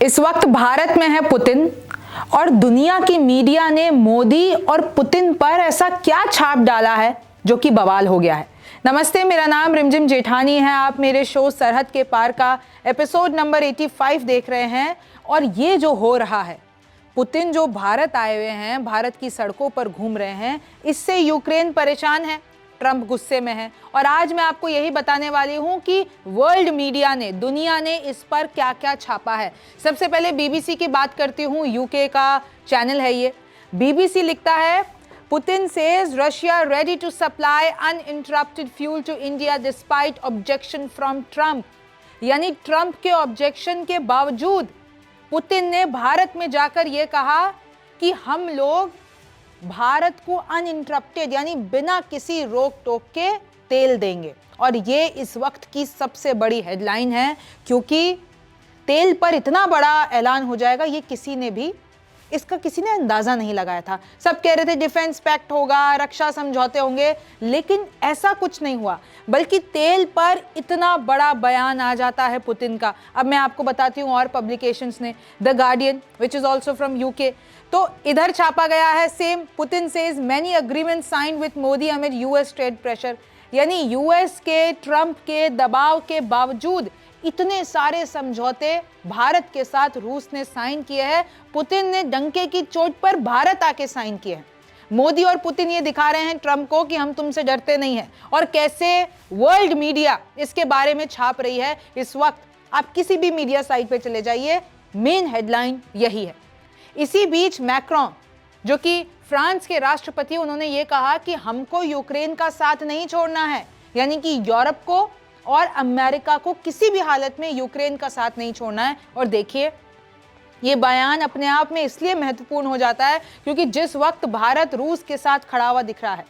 इस वक्त भारत में है पुतिन और दुनिया की मीडिया ने मोदी और पुतिन पर ऐसा क्या छाप डाला है जो कि बवाल हो गया है। नमस्ते, मेरा नाम रिमझिम जेठानी है। आप मेरे शो सरहद के पार का एपिसोड नंबर 85 देख रहे हैं। और ये जो हो रहा है, पुतिन जो भारत आए हुए हैं, भारत की सड़कों पर घूम रहे हैं, इससे यूक्रेन परेशान है, ट्रंप गुस्से में है। और आज मैं आपको यही बताने वाली हूं कि वर्ल्ड मीडिया ने, दुनिया ने इस पर क्या क्या छापा है। सबसे पहले बीबीसी की बात करती हूं, यूके का चैनल है ये। बीबीसी लिखता है, Putin says Russia ready to supply uninterrupted fuel to India despite objection from Trump. यानी ट्रंप के ऑब्जेक्शन के बावजूद पुतिन ने भारत में जाकर यह कहा कि हम लोग भारत को अनइंटरप्टेड यानी बिना किसी रोक टोक के तेल देंगे। और ये इस वक्त की सबसे बड़ी हेडलाइन है, क्योंकि तेल पर इतना बड़ा ऐलान हो जाएगा, ये किसी ने अंदाजा नहीं लगाया था। सब कह रहे थे डिफेंस पैक्ट होगा, रक्षा समझौते होंगे, लेकिन ऐसा कुछ नहीं हुआ, बल्कि तेल पर इतना बड़ा बयान आ जाता है पुतिन का। अब मैं आपको बताती हूँ और पब्लिकेशंस ने, the guardian which is also from UK, तो इधर छापा गया है same, Putin says many agreement signed with Modi amid US trade pressure. यानी यूएस के, ट्रंप के दबाव के बावजूद इतने सारे समझौते भारत के साथ रूस ने साइन किए हैं। पुतिन ने डंके की चोट पर भारत आके साइन किए हैं। मोदी और पुतिन ये दिखा रहे हैं ट्रंप को कि हम तुमसे डरते नहीं हैं। और कैसे वर्ल्ड मीडिया इसके बारे में छाप रही है इस वक्त, आप किसी भी मीडिया साइट पे चले जाइए, मेन हेडलाइन यही है। इसी बीच मैक्रोन, जो कि फ्रांस के राष्ट्रपति, उन्होंने ये कहा कि हमको यूक्रेन का साथ नहीं छोड़ना है। यानी कि यूरोप को और अमेरिका को किसी भी हालत में यूक्रेन का साथ नहीं छोड़ना है। और देखिए, ये बयान अपने आप में इसलिए महत्वपूर्ण हो जाता है क्योंकि जिस वक्त भारत रूस के साथ खड़ा हुआ दिख रहा है,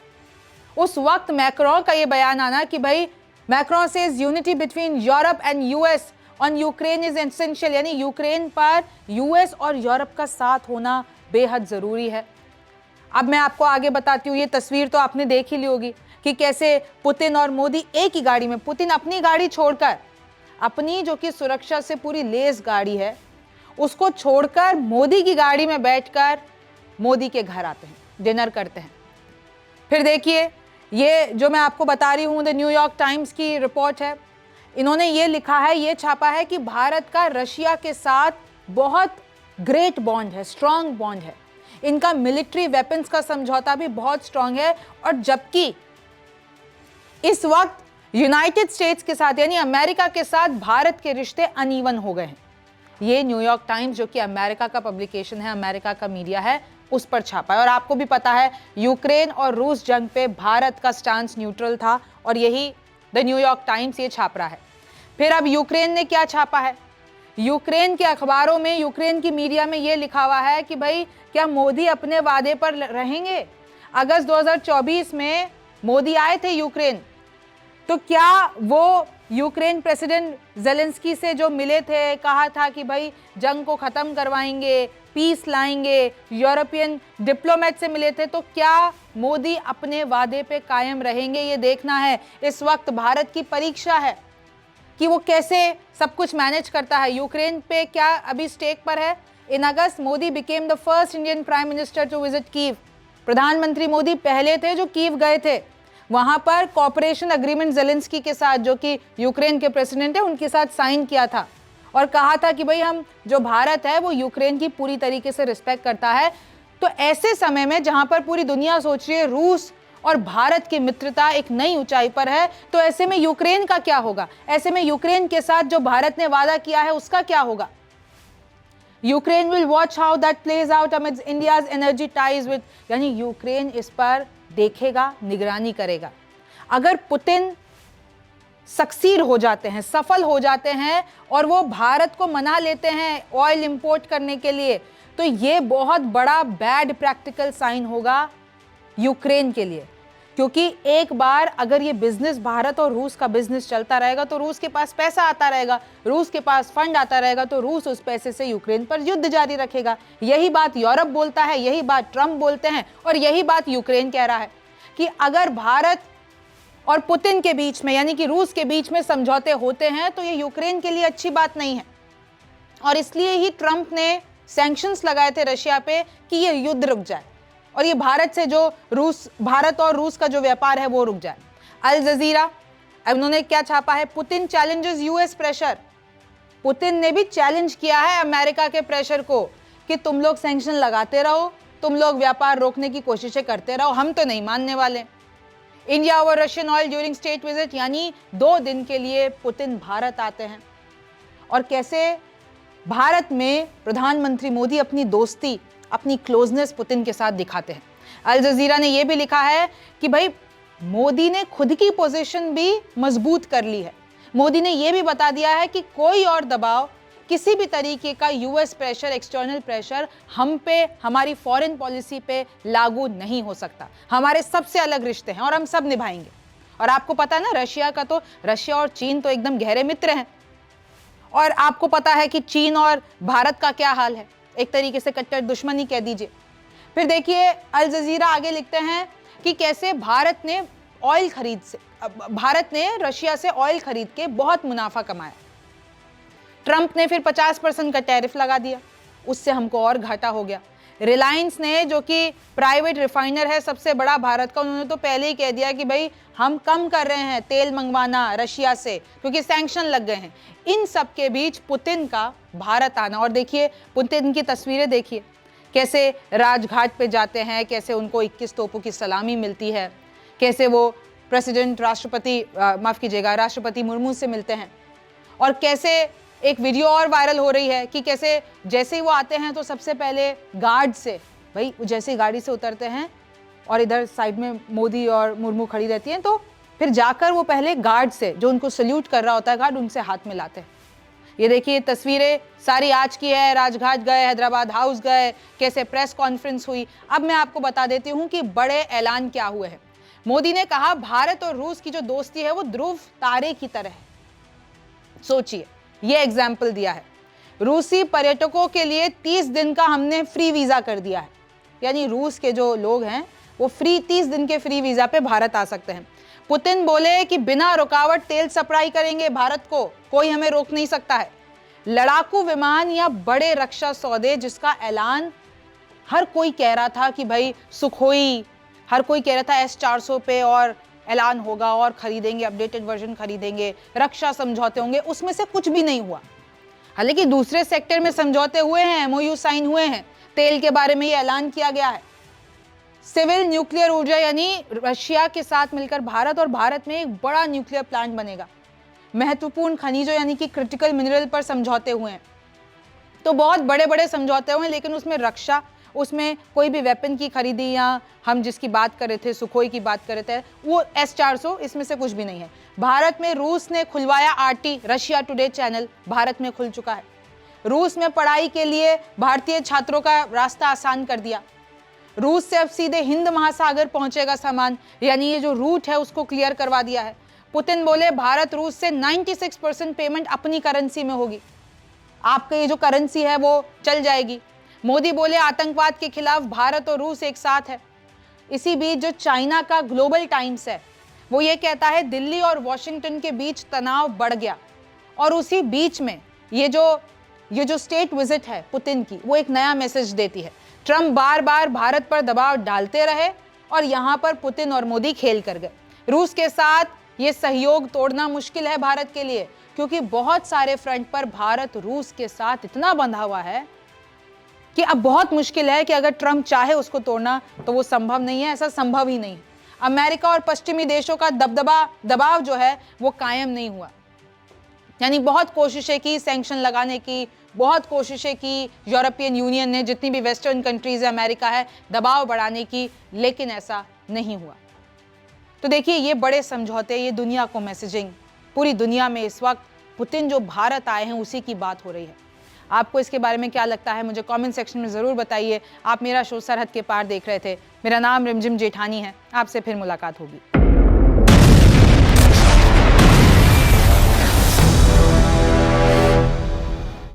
उस वक्त मैक्रोन का ये बयान आना कि भाई, Macron says unity between Europe and US on Ukraine is essential. यानी यूक्रेन पर यूएस और यूरोप का साथ होना बेहद जरूरी है। अब मैं आपको आगे बताती हूँ, ये तस्वीर तो आपने देख ही ली होगी कि कैसे पुतिन और मोदी एक ही गाड़ी में, पुतिन अपनी गाड़ी छोड़कर, अपनी जो कि सुरक्षा से पूरी लेस गाड़ी है, उसको छोड़कर मोदी की गाड़ी में बैठकर मोदी के घर आते हैं, डिनर करते हैं। फिर देखिए, ये जो मैं आपको बता रही हूँ, द न्यूयॉर्क टाइम्स की रिपोर्ट है। इन्होंने ये लिखा है, ये छापा है कि भारत का रशिया के साथ बहुत ग्रेट बॉन्ड है, स्ट्रॉन्ग बॉन्ड है। इनका मिलिट्री वेपन्स का समझौता भी बहुत स्ट्रॉन्ग है। और जबकि इस वक्त यूनाइटेड स्टेट्स के साथ यानी अमेरिका के साथ भारत के रिश्ते अनइवन हो गए हैं। ये न्यूयॉर्क टाइम्स, जो कि अमेरिका का पब्लिकेशन है, अमेरिका का मीडिया है, उस पर छापा है। और आपको भी पता है, यूक्रेन और रूस जंग पे भारत का स्टांस न्यूट्रल था, और यही द न्यूयॉर्क टाइम्स ये छाप रहा है। फिर अब यूक्रेन ने क्या छापा है, यूक्रेन के अखबारों में, यूक्रेन की मीडिया में ये लिखा हुआ है कि भाई, क्या मोदी अपने वादे पर रहेंगे। अगस्त 2024 में मोदी आए थे यूक्रेन, तो क्या वो यूक्रेन प्रेसिडेंट जेलेंस्की से जो मिले थे, कहा था कि भाई जंग को खत्म करवाएंगे, पीस लाएंगे, यूरोपियन डिप्लोमेट से मिले थे, तो क्या मोदी अपने वादे पे कायम रहेंगे, ये देखना है। इस वक्त भारत की परीक्षा है कि वो कैसे सब कुछ मैनेज करता है। यूक्रेन पे क्या अभी स्टेक पर है। In August Modi became the first Indian prime minister to visit Kyiv. प्रधानमंत्री मोदी पहले थे जो कीव गए थे। वहां पर कॉपरेशन अग्रीमेंट जेलेंस्की के साथ, जो कि यूक्रेन के प्रेसिडेंट है, उनके साथ साइन किया था और कहा था कि भाई, हम जो भारत है वो यूक्रेन की पूरी तरीके से रिस्पेक्ट करता है। तो ऐसे समय में जहां पर पूरी दुनिया सोच रही है रूस और भारत की मित्रता एक नई ऊंचाई पर है, तो ऐसे में यूक्रेन का क्या होगा, ऐसे में यूक्रेन के साथ जो भारत ने वादा किया है उसका क्या होगा। Ukraine will watch how that plays out amidst India's energy ties with, यानी यूक्रेन इस पर देखेगा, निगरानी करेगा। अगर पुतिन सक्सीड हो जाते हैं, सफल हो जाते हैं और वो भारत को मना लेते हैं ऑयल इंपोर्ट करने के लिए, तो ये बहुत बड़ा बैड प्रैक्टिकल साइन होगा यूक्रेन के लिए। क्योंकि एक बार अगर ये बिजनेस, भारत और रूस का बिजनेस चलता रहेगा, तो रूस के पास पैसा आता रहेगा, रूस के पास फंड आता रहेगा, तो रूस उस पैसे से यूक्रेन पर युद्ध जारी रखेगा। यही बात यूरोप बोलता है, यही बात ट्रंप बोलते हैं, और यही बात यूक्रेन कह रहा है कि अगर भारत और पुतिन के बीच में, यानी कि रूस के बीच में समझौते होते हैं, तो ये यूक्रेन के लिए अच्छी बात नहीं है। और इसलिए ही ट्रंप ने सैंक्शंस लगाए थे रशिया पे कि ये युद्ध रुक जाए और ये भारत और रूस का जो व्यापार है वो रुक जाए। अल जजीरा, अब उन्होंने क्या छापा है, Putin challenges US pressure. Putin ने भी चैलेंज किया है अमेरिका के प्रेशर को कि तुम लोग सैंक्शन लगाते रहो, तुम लोग व्यापार रोकने की कोशिशें करते रहो, हम तो नहीं मानने वाले। India over Russian oil during state visit, यानी 2 दिन के लिए पुतिन भारत आते हैं और कैसे भारत में प्रधानमंत्री मोदी अपनी दोस्ती, अपनी क्लोजनेस पुतिन के साथ दिखाते हैं। अल जजीरा ने यह भी लिखा है कि भाई मोदी ने खुद की पोजीशन भी मजबूत कर ली है। मोदी ने यह भी बता दिया है कि कोई और दबाव, किसी भी तरीके का यूएस प्रेशर, एक्सटर्नल प्रेशर हम पे, हमारी फॉरेन पॉलिसी पे लागू नहीं हो सकता। हमारे सबसे अलग रिश्ते हैं और हम सब निभाएंगे। और आपको पता है ना, रशिया और चीन तो एकदम गहरे मित्र हैं और आपको पता है कि चीन और भारत का क्या हाल है, एक तरीके से कट्टर दुश्मनी कह दीजिए। फिर देखिए अल जजीरा आगे लिखते हैं कि कैसे भारत ने रशिया से ऑयल खरीद के बहुत मुनाफा कमाया। ट्रंप ने फिर 50% का टैरिफ लगा दिया, उससे हमको और घाटा हो गया। रिलायंस ने, जो कि प्राइवेट रिफाइनर है सबसे बड़ा भारत का, उन्होंने तो पहले ही कह दिया कि भाई हम कम कर रहे हैं तेल मंगवाना रशिया से क्योंकि सैंक्शन लग गए हैं। इन सब के बीच पुतिन का भारत आना, और देखिए पुतिन की तस्वीरें देखिए, कैसे राजघाट पे जाते हैं, कैसे उनको 21 तोपों की सलामी मिलती है, कैसे वो राष्ट्रपति मुर्मू से मिलते हैं, और कैसे एक वीडियो और वायरल हो रही है कि कैसे जैसे ही वो आते हैं तो सबसे पहले गार्ड से, भाई जैसे ही गाड़ी से उतरते हैं और इधर साइड में मोदी और मुर्मू खड़ी रहती हैं, तो फिर जाकर वो पहले गार्ड से, जो उनको सल्यूट कर रहा होता है गार्ड, उनसे हाथ मिलाते हैं। ये देखिए तस्वीरें सारी आज की है, राजघाट गए, हैदराबाद हाउस गए, कैसे प्रेस कॉन्फ्रेंस हुई। अब मैं आपको बता देती हूँ कि बड़े ऐलान क्या हुए हैं। मोदी ने कहा भारत और रूस की जो दोस्ती है वो ध्रुव तारे की तरह है। सोचिए, ये एग्जाम्पल दिया है। रूसी पर्यटकों के लिए 30 दिन का हमने फ्री वीजा कर दिया है, यानी रूस के जो लोग हैं वो 30 दिन के फ्री वीजा पे भारत आ सकते हैं। पुतिन बोले कि बिना रुकावट तेल सप्लाई करेंगे भारत को, कोई हमें रोक नहीं सकता है। लड़ाकू विमान या बड़े रक्षा सौदे जिसका ऐलान हर कोई कह रहा था कि भाई सुखोई, हर कोई कह रहा था S-400 पे और ऐलान होगा और खरीदेंगे, अपडेटेड वर्जन खरीदेंगे, रक्षा समझौते होंगे, उसमें से कुछ भी नहीं हुआ। हालांकि दूसरे सेक्टर में समझौते हुए हैं, MOU साइन हुए हैं, तेल के बारे में ये ऐलान किया गया है। सिविल न्यूक्लियर ऊर्जा, यानी रशिया के साथ मिलकर भारत में एक बड़ा न्यूक्लियर प्लांट बनेगा। महत्वपूर्ण खनिजों यानी कि क्रिटिकल मिनरल पर समझौते हुए हैं। तो बहुत बड़े बड़े समझौते हुए हैं, लेकिन उसमें रक्षा, उसमें कोई भी वेपन की खरीदी, या हम जिसकी बात कर रहे थे सुखोई की बात कर रहे थे, वो S-400, इसमें से कुछ भी नहीं है। भारत में रूस ने खुलवाया RT, Russia today channel Bharat में खुल चुका है। रूस में पढ़ाई के लिए भारतीय छात्रों का रास्ता आसान कर दिया। रूस से अब सीधे हिंद महासागर पहुंचेगा सामान, यानी ये जो रूट है उसको क्लियर करवा दिया है। पुतिन बोले भारत रूस से 96% पेमेंट अपनी करेंसी में होगी, आपका ये जो करेंसी है वो चल जाएगी। मोदी बोले आतंकवाद के खिलाफ भारत और रूस एक साथ है। इसी बीच जो चाइना का ग्लोबल टाइम्स है वो ये कहता है दिल्ली और वॉशिंगटन के बीच तनाव बढ़ गया, और उसी बीच में ये जो स्टेट विजिट है पुतिन की, वो एक नया मैसेज देती है। ट्रंप बार बार भारत पर दबाव डालते रहे और यहाँ पर पुतिन और मोदी खेल कर गए। रूस के साथ ये सहयोग तोड़ना मुश्किल है भारत के लिए, क्योंकि बहुत सारे फ्रंट पर भारत रूस के साथ इतना बंधा हुआ है कि अब बहुत मुश्किल है कि अगर ट्रंप चाहे उसको तोड़ना तो वो संभव नहीं है, ऐसा संभव ही नहीं। अमेरिका और पश्चिमी देशों का दबाव जो है वो कायम नहीं हुआ, यानी बहुत कोशिशें की सैंक्शन लगाने की, बहुत कोशिशें की यूरोपियन यूनियन ने, जितनी भी वेस्टर्न कंट्रीज है, अमेरिका है, दबाव बढ़ाने की, लेकिन ऐसा नहीं हुआ। तो देखिए ये बड़े समझौते, ये दुनिया को मैसेजिंग, पूरी दुनिया में इस वक्त पुतिन जो भारत आए हैं उसी की बात हो रही है। आपको इसके बारे में क्या लगता है मुझे कमेंट सेक्शन में ज़रूर बताइए। आप मेरा शो सरहद के पार देख रहे थे। मेरा नाम रिमझिम जेठानी है। आपसे फिर मुलाकात होगी।